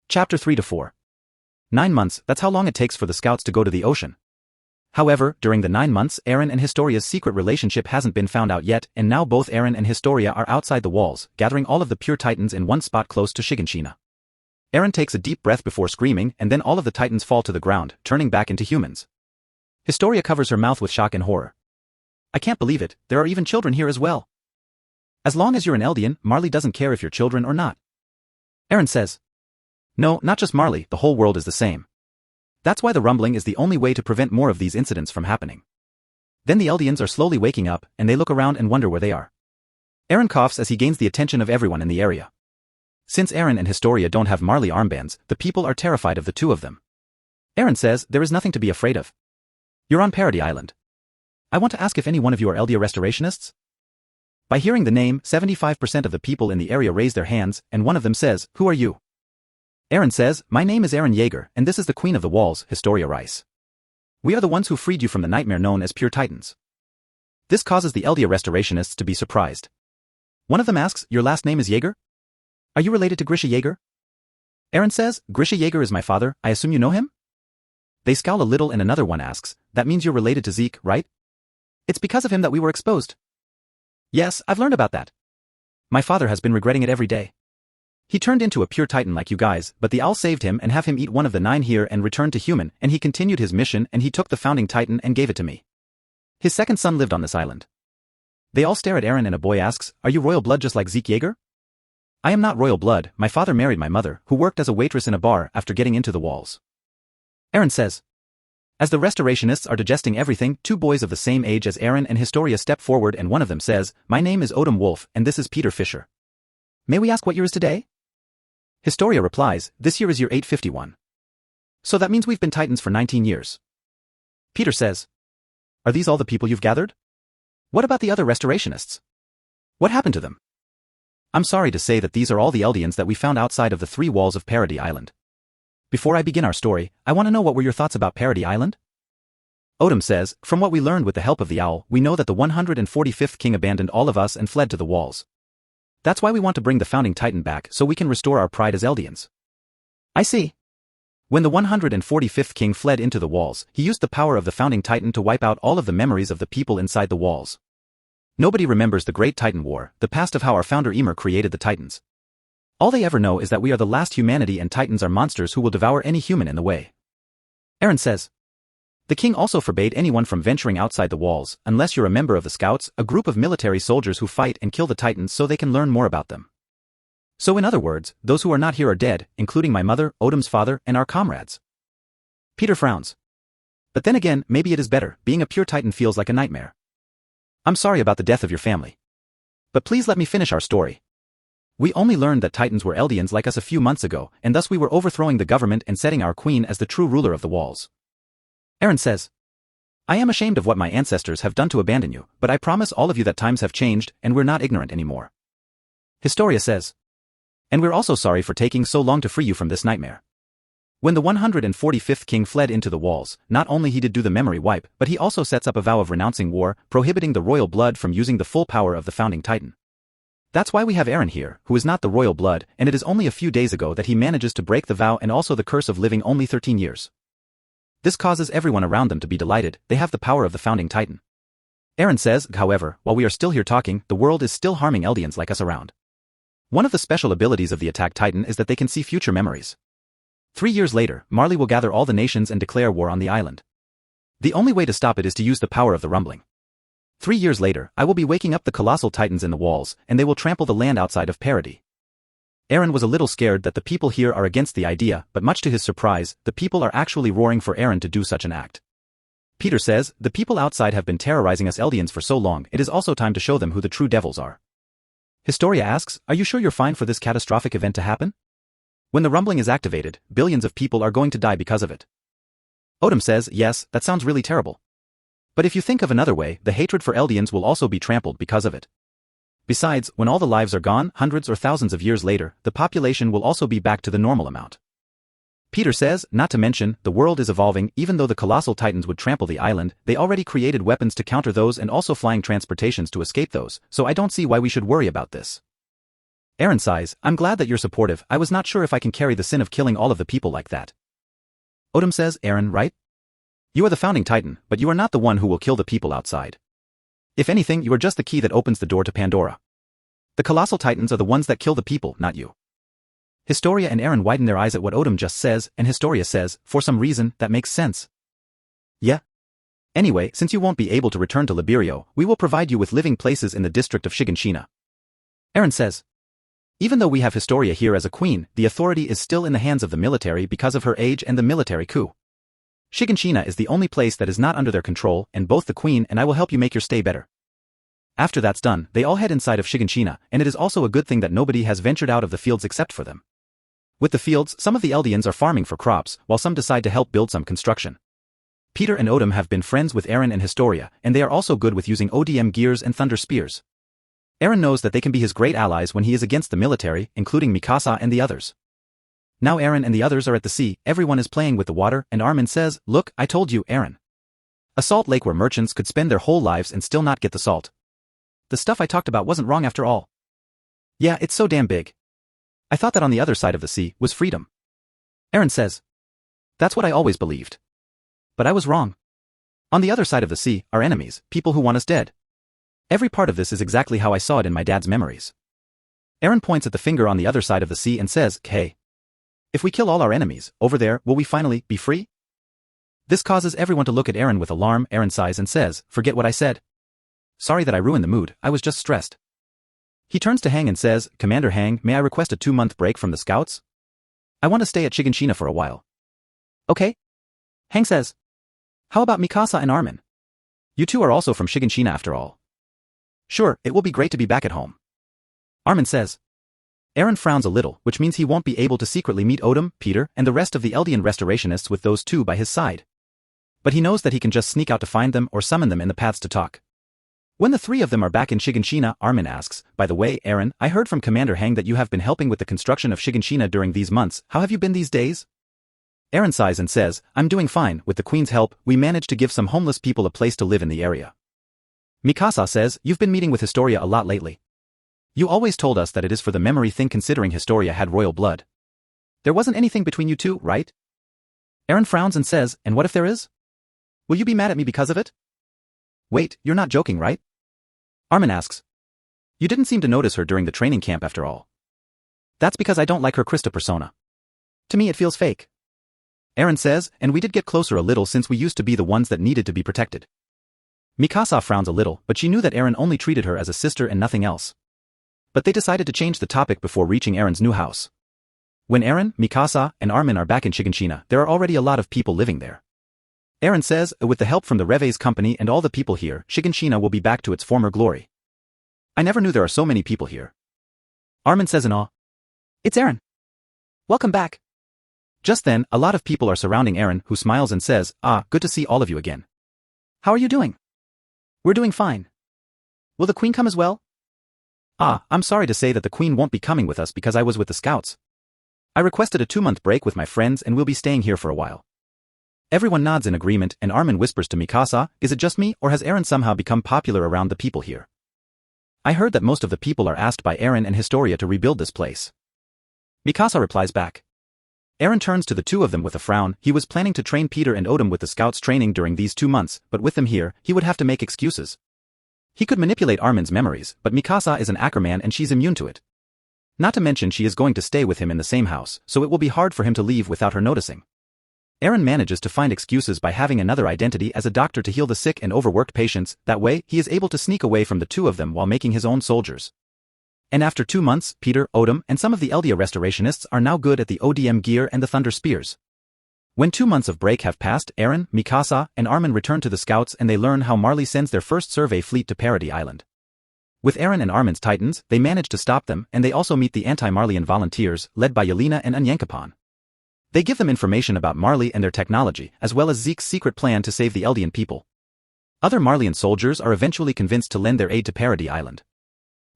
Chapter 3-4. 9 months, that's how long it takes for the scouts to go to the ocean. However, during the 9 months, Eren and Historia's secret relationship hasn't been found out yet, and now both Eren and Historia are outside the walls, gathering all of the pure titans in one spot close to Shiganshina. Eren takes a deep breath before screaming, and then all of the titans fall to the ground, turning back into humans. Historia covers her mouth with shock and horror. I can't believe it, there are even children here as well. As long as you're an Eldian, Marley doesn't care if you're children or not. Eren says. No, not just Marley, the whole world is the same. That's why the rumbling is the only way to prevent more of these incidents from happening. Then the Eldians are slowly waking up, and they look around and wonder where they are. Eren coughs as he gains the attention of everyone in the area. Since Eren and Historia don't have Marley armbands, the people are terrified of the two of them. Eren says there is nothing to be afraid of. You're on Parody Island. I want to ask if any one of you are Eldia restorationists? By hearing the name, 75% of the people in the area raise their hands, and one of them says, who are you? Eren says, my name is Eren Jaeger, and this is the Queen of the Walls, Historia Rice. We are the ones who freed you from the nightmare known as Pure Titans. This causes the Eldia restorationists to be surprised. One of them asks, your last name is Jaeger? Are you related to Grisha Jaeger? Eren says, Grisha Jaeger is my father, I assume you know him? They scowl a little and another one asks, that means you're related to Zeke, right? It's because of him that we were exposed. Yes, I've learned about that. My father has been regretting it every day. He turned into a pure titan like you guys, but the owl saved him and have him eat one of the 9 here and return to human, and he continued his mission and he took the founding titan and gave it to me. His second son lived on this island. They all stare at Eren and a boy asks, are you royal blood just like Zeke Jaeger? I am not royal blood, my father married my mother, who worked as a waitress in a bar after getting into the walls. Eren says. As the restorationists are digesting everything, 2 boys of the same age as Eren and Historia step forward and one of them says, my name is Odom Wolf and this is Peter Fisher. May we ask what year is today? Historia replies, this year is year 851. So that means we've been titans for 19 years. Peter says. Are these all the people you've gathered? What about the other restorationists? What happened to them? I'm sorry to say that these are all the Eldians that we found outside of the 3 walls of Parody Island. Before I begin our story, I want to know what were your thoughts about Parody Island? Odom says, from what we learned with the help of the owl, we know that the 145th king abandoned all of us and fled to the walls. That's why we want to bring the founding titan back so we can restore our pride as Eldians. I see. When the 145th king fled into the walls, he used the power of the founding titan to wipe out all of the memories of the people inside the walls. Nobody remembers the Great Titan War, the past of how our founder Ymir created the titans. All they ever know is that we are the last humanity and titans are monsters who will devour any human in the way. Eren says. The king also forbade anyone from venturing outside the walls, unless you're a member of the Scouts, a group of military soldiers who fight and kill the titans so they can learn more about them. So in other words, those who are not here are dead, including my mother, Odom's father, and our comrades. Peter frowns. But then again, maybe it is better, being a pure titan feels like a nightmare. I'm sorry about the death of your family. But please let me finish our story. We only learned that titans were Eldians like us a few months ago, and thus we were overthrowing the government and setting our queen as the true ruler of the walls. Eren says. I am ashamed of what my ancestors have done to abandon you, but I promise all of you that times have changed and we're not ignorant anymore. Historia says. And we're also sorry for taking so long to free you from this nightmare. When the 145th king fled into the walls, not only he did do the memory wipe, but he also sets up a vow of renouncing war, prohibiting the royal blood from using the full power of the founding titan. That's why we have Eren here, who is not the royal blood, and it is only a few days ago that he manages to break the vow and also the curse of living only 13 years. This causes everyone around them to be delighted, they have the power of the founding titan. Eren says, however, while we are still here talking, the world is still harming Eldians like us around. One of the special abilities of the attack titan is that they can see future memories. 3 years later, Marley will gather all the nations and declare war on the island. The only way to stop it is to use the power of the rumbling. 3 years later, I will be waking up the colossal titans in the walls, and they will trample the land outside of Parody. Eren was a little scared that the people here are against the idea, but much to his surprise, the people are actually roaring for Eren to do such an act. Peter says, the people outside have been terrorizing us Eldians for so long, it is also time to show them who the true devils are. Historia asks, are you sure you're fine for this catastrophic event to happen? When the rumbling is activated, billions of people are going to die because of it. Odom says, yes, that sounds really terrible. But if you think of another way, the hatred for Eldians will also be trampled because of it. Besides, when all the lives are gone, hundreds or thousands of years later, the population will also be back to the normal amount. Peter says, not to mention, the world is evolving, even though the colossal titans would trample the island, they already created weapons to counter those and also flying transportations to escape those, so I don't see why we should worry about this. Eren sighs, I'm glad that you're supportive, I was not sure if I can carry the sin of killing all of the people like that. Odom says, Eren, right? You are the founding titan, but you are not the one who will kill the people outside. If anything, you are just the key that opens the door to Pandora. The colossal titans are the ones that kill the people, not you. Historia and Eren widen their eyes at what Odom just says, and Historia says, for some reason, that makes sense. Yeah. Anyway, since you won't be able to return to Liberio, we will provide you with living places in the district of Shiganshina. Eren says. Even though we have Historia here as a queen, the authority is still in the hands of the military because of her age and the military coup. Shiganshina is the only place that is not under their control, and both the queen and I will help you make your stay better. After that's done, they all head inside of Shiganshina, and it is also a good thing that nobody has ventured out of the fields except for them. With the fields, some of the Eldians are farming for crops, while some decide to help build some construction. Peter and Odom have been friends with Eren and Historia, and they are also good with using ODM gears and thunder spears. Eren knows that they can be his great allies when he is against the military, including Mikasa and the others. Now Eren and the others are at the sea, everyone is playing with the water, and Armin says, look, I told you, Eren. A salt lake where merchants could spend their whole lives and still not get the salt. The stuff I talked about wasn't wrong after all. Yeah, it's so damn big. I thought that on the other side of the sea was freedom. Eren says. That's what I always believed. But I was wrong. On the other side of the sea are enemies, people who want us dead. Every part of this is exactly how I saw it in my dad's memories. Eren points at the finger on the other side of the sea and says, hey. If we kill all our enemies, over there, will we finally be free? This causes everyone to look at Eren with alarm. Eren sighs and says, forget what I said. Sorry that I ruined the mood, I was just stressed. He turns to Hang and says, Commander Hang, may I request a 2-month break from the scouts? I want to stay at Shiganshina for a while. Okay. Hang says. How about Mikasa and Armin? You two are also from Shiganshina after all. Sure, it will be great to be back at home. Armin says. Eren frowns a little, which means he won't be able to secretly meet Odom, Peter, and the rest of the Eldian restorationists with those two by his side. But he knows that he can just sneak out to find them or summon them in the paths to talk. When the three of them are back in Shiganshina, Armin asks, by the way, Eren, I heard from Commander Hang that you have been helping with the construction of Shiganshina during these months, how have you been these days? Eren sighs and says, I'm doing fine, with the Queen's help, we managed to give some homeless people a place to live in the area. Mikasa says, you've been meeting with Historia a lot lately. You always told us that it is for the memory thing considering Historia had royal blood. There wasn't anything between you two, right? Eren frowns and says, and what if there is? Will you be mad at me because of it? Wait, you're not joking, right? Armin asks. You didn't seem to notice her during the training camp after all. That's because I don't like her Krista persona. To me it feels fake. Eren says, and we did get closer a little since we used to be the ones that needed to be protected. Mikasa frowns a little, but she knew that Eren only treated her as a sister and nothing else. But they decided to change the topic before reaching Eren's new house. When Eren, Mikasa, and Armin are back in Shiganshina, there are already a lot of people living there. Eren says, with the help from the Reve's company and all the people here, Shiganshina will be back to its former glory. I never knew there are so many people here. Armin says in awe. It's Eren. Welcome back. Just then, a lot of people are surrounding Eren, who smiles and says, good to see all of you again. How are you doing? We're doing fine. Will the Queen come as well? I'm sorry to say that the Queen won't be coming with us because I was with the scouts. I requested a 2-month break with my friends and will be staying here for a while. Everyone nods in agreement and Armin whispers to Mikasa, is it just me or has Eren somehow become popular around the people here? I heard that most of the people are asked by Eren and Historia to rebuild this place. Mikasa replies back. Eren turns to the two of them with a frown. He was planning to train Peter and Odom with the scouts training during these 2 months, but with them here, he would have to make excuses. He could manipulate Armin's memories, but Mikasa is an Ackerman and she's immune to it. Not to mention she is going to stay with him in the same house, so it will be hard for him to leave without her noticing. Eren manages to find excuses by having another identity as a doctor to heal the sick and overworked patients, that way he is able to sneak away from the two of them while making his own soldiers. And after 2 months, Peter, Odom, and some of the Eldia restorationists are now good at the ODM gear and the thunder spears. When 2 months of break have passed, Eren, Mikasa, and Armin return to the scouts and they learn how Marley sends their first survey fleet to Paradis Island. With Eren and Armin's titans, they manage to stop them and they also meet the anti-Marleyan volunteers, led by Yelena and Onyankopon. They give them information about Marley and their technology, as well as Zeke's secret plan to save the Eldian people. Other Marleyan soldiers are eventually convinced to lend their aid to Paradis Island.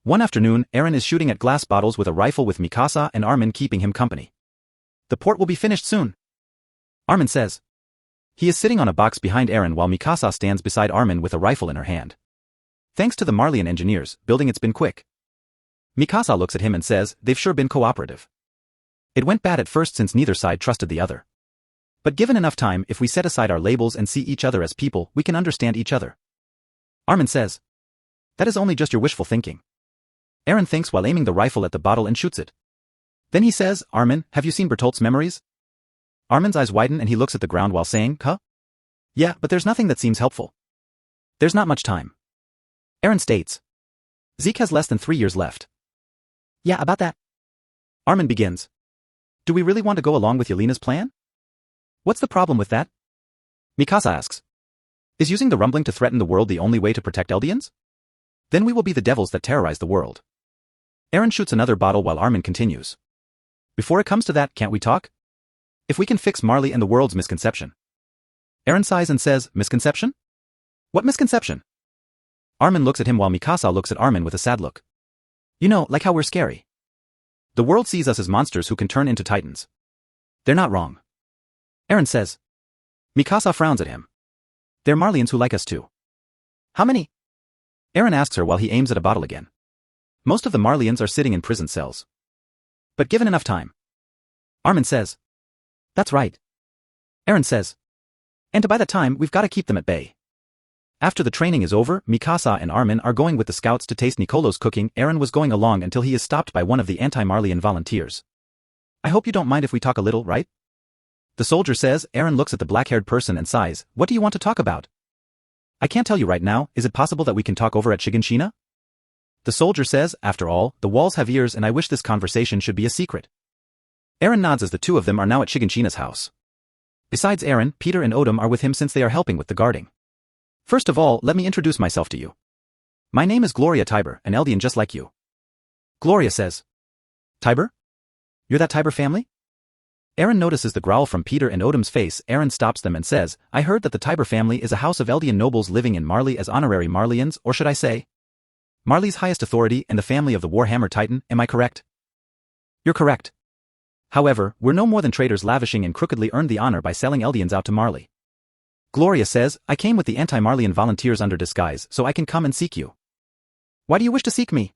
One afternoon, Eren is shooting at glass bottles with a rifle with Mikasa and Armin keeping him company. The port will be finished soon. Armin says. He is sitting on a box behind Eren while Mikasa stands beside Armin with a rifle in her hand. Thanks to the Marleyan engineers, building it's been quick. Mikasa looks at him and says, they've sure been cooperative. It went bad at first since neither side trusted the other. But given enough time, if we set aside our labels and see each other as people, we can understand each other. Armin says. That is only just your wishful thinking. Eren thinks while aiming the rifle at the bottle and shoots it. Then he says, Armin, have you seen Bertolt's memories? Armin's eyes widen and he looks at the ground while saying, huh? Yeah, but there's nothing that seems helpful. There's not much time. Eren states. Zeke has less than 3 years left. Yeah, about that. Armin begins. Do we really want to go along with Yelena's plan? What's the problem with that? Mikasa asks. Is using the rumbling to threaten the world the only way to protect Eldians? Then we will be the devils that terrorize the world. Eren shoots another bottle while Armin continues. Before it comes to that, can't we talk? If we can fix Marley and the world's misconception. Eren sighs and says, misconception? What misconception? Armin looks at him while Mikasa looks at Armin with a sad look. You know, like how we're scary. The world sees us as monsters who can turn into titans. They're not wrong. Eren says. Mikasa frowns at him. They're Marleyans who like us too. How many? Eren asks her while he aims at a bottle again. Most of the Marleyans are sitting in prison cells. But given enough time. Armin says. That's right. Eren says. And by that time, we've got to keep them at bay. After the training is over, Mikasa and Armin are going with the scouts to taste Nicolo's cooking. Eren was going along until he is stopped by one of the anti-Marleyan volunteers. I hope you don't mind if we talk a little, right? The soldier says. Eren looks at the black-haired person and sighs. What do you want to talk about? I can't tell you right now. Is it possible that we can talk over at Shiganshina? The soldier says, after all, the walls have ears and I wish this conversation should be a secret. Eren nods as the two of them are now at Shiganshina's house. Besides Eren, Peter and Odom are with him since they are helping with the guarding. First of all, let me introduce myself to you. My name is Gloria Tiber, an Eldian just like you. Gloria says. Tiber? You're that Tiber family? Eren notices the growl from Peter and Odom's face. Eren stops them and says, I heard that the Tiber family is a house of Eldian nobles living in Marley as honorary Marleyans, or should I say, Marley's highest authority and the family of the Warhammer Titan, am I correct? You're correct. However, we're no more than traders lavishing and crookedly earned the honor by selling Eldians out to Marley. Gloria says, I came with the anti-Marleyan volunteers under disguise so I can come and seek you. Why do you wish to seek me?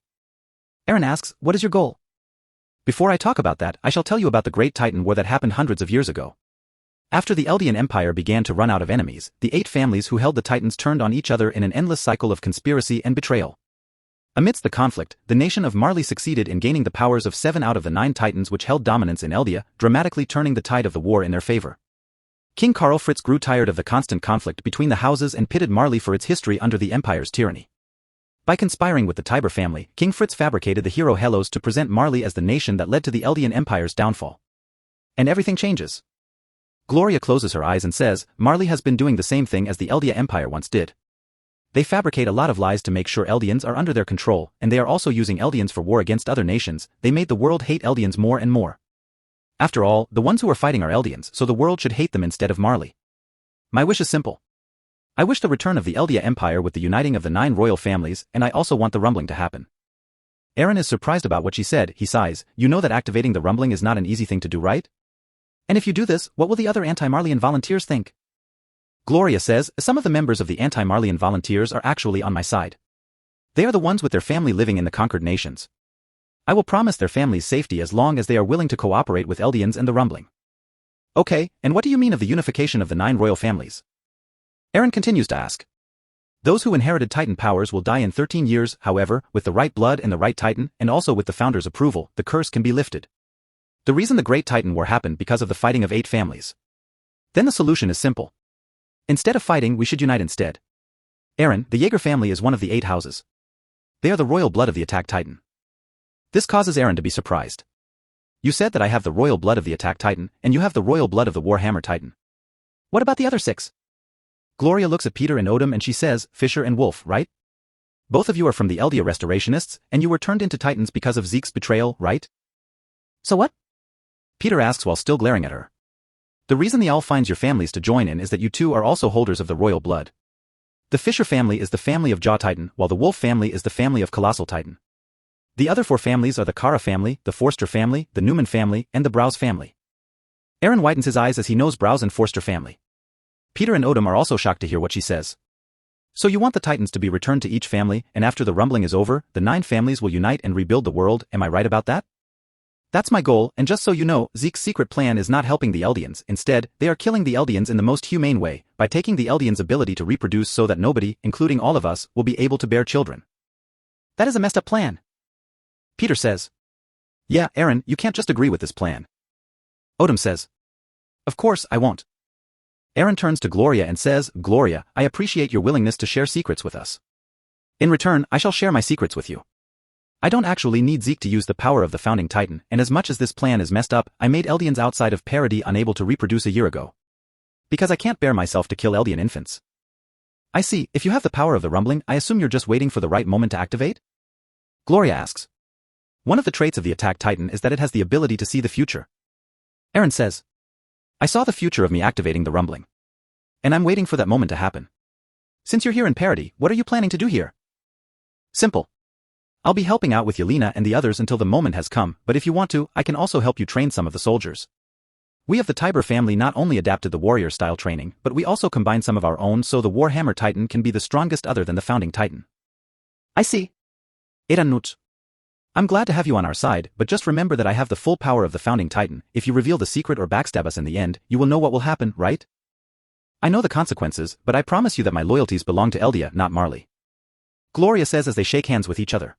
Eren asks, what is your goal? Before I talk about that, I shall tell you about the Great Titan War that happened hundreds of years ago. After the Eldian Empire began to run out of enemies, the 8 families who held the Titans turned on each other in an endless cycle of conspiracy and betrayal. Amidst the conflict, the nation of Marley succeeded in gaining the powers of 7 out of the 9 Titans which held dominance in Eldia, dramatically turning the tide of the war in their favor. King Karl Fritz grew tired of the constant conflict between the houses and pitted Marley for its history under the Empire's tyranny. By conspiring with the Tiber family, King Fritz fabricated the hero Helos to present Marley as the nation that led to the Eldian Empire's downfall. And everything changes. Gloria closes her eyes and says, Marley has been doing the same thing as the Eldia Empire once did. They fabricate a lot of lies to make sure Eldians are under their control, and they are also using Eldians for war against other nations. They made the world hate Eldians more and more. After all, the ones who are fighting are Eldians, so the world should hate them instead of Marley. My wish is simple. I wish the return of the Eldia Empire with the uniting of the 9 royal families, and I also want the rumbling to happen. Eren is surprised about what she said. He sighs. You know that activating the rumbling is not an easy thing to do, right? And if you do this, what will the other anti-Marleyan volunteers think? Gloria says, some of the members of the anti-Marleyan volunteers are actually on my side. They are the ones with their family living in the conquered nations. I will promise their families safety as long as they are willing to cooperate with Eldians and the rumbling. Okay, and what do you mean of the unification of the 9 royal families? Eren continues to ask. Those who inherited Titan powers will die in 13 years, however, with the right blood and the right Titan, and also with the Founder's approval, the curse can be lifted. The reason the Great Titan War happened because of the fighting of 8 families. Then the solution is simple. Instead of fighting, we should unite instead. Eren, the Jaeger family is one of the 8 houses. They are the royal blood of the attack Titan. This causes Eren to be surprised. You said that I have the royal blood of the attack Titan, and you have the royal blood of the Warhammer Titan. What about the other 6? Gloria looks at Peter and Odom and she says, Fisher and Wolf, right? Both of you are from the Eldia Restorationists, and you were turned into Titans because of Zeke's betrayal, right? So what? Peter asks while still glaring at her. The reason the owl finds your families to join in is that you two are also holders of the royal blood. The Fisher family is the family of Jaw Titan, while the Wolf family is the family of Colossal Titan. The other 4 families are the Kara family, the Forster family, the Newman family, and the Browse family. Eren widens his eyes as he knows Browse and Forster family. Peter and Odom are also shocked to hear what she says. So you want the Titans to be returned to each family, and after the rumbling is over, the 9 families will unite and rebuild the world, am I right about that? That's my goal, and just so you know, Zeke's secret plan is not helping the Eldians. Instead, they are killing the Eldians in the most humane way, by taking the Eldians' ability to reproduce so that nobody, including all of us, will be able to bear children. That is a messed up plan. Peter says. Yeah, Eren, you can't just agree with this plan. Odin says. Of course, I won't. Eren turns to Gloria and says, Gloria, I appreciate your willingness to share secrets with us. In return, I shall share my secrets with you. I don't actually need Zeke to use the power of the founding Titan, and as much as this plan is messed up, I made Eldians outside of Parody unable to reproduce a year ago. Because I can't bear myself to kill Eldian infants. I see, if you have the power of the rumbling, I assume you're just waiting for the right moment to activate? Gloria asks. One of the traits of the attack Titan is that it has the ability to see the future. Eren says. I saw the future of me activating the rumbling. And I'm waiting for that moment to happen. Since you're here in Parody, what are you planning to do here? Simple. I'll be helping out with Yelena and the others until the moment has come, but if you want to, I can also help you train some of the soldiers. We of the Tiber family not only adapted the warrior-style training, but we also combined some of our own so the Warhammer Titan can be the strongest other than the founding Titan. I see. Eranut. I'm glad to have you on our side, but just remember that I have the full power of the founding Titan. If you reveal the secret or backstab us in the end, you will know what will happen, right? I know the consequences, but I promise you that my loyalties belong to Eldia, not Marley. Gloria says as they shake hands with each other.